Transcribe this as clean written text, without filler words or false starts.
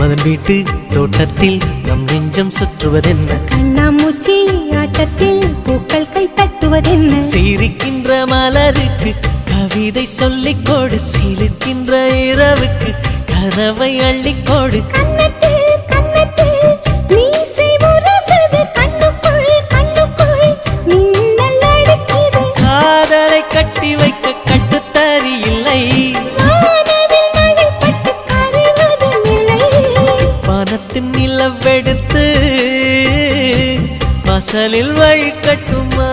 மதன் வீட்டு தோட்டத்தில் நம் நெஞ்சம் சுற்றுவதென்ன கண்ணாமூச்சி ஆட்டத்தில் பூக்கள் கை தட்டுவதென்ன சிரிக்கின்ற மலருக்கு கவிதை சொல்லிக்கோடு சிரிக்கின்ற இரவுக்கு கனவை அள்ளிக்கோடு காதலை கட்டி வைக்க கட்டுத்தறி இல்லை வானத்தின் நிலவெடுத்து வாசலில் வழி கட்டுமா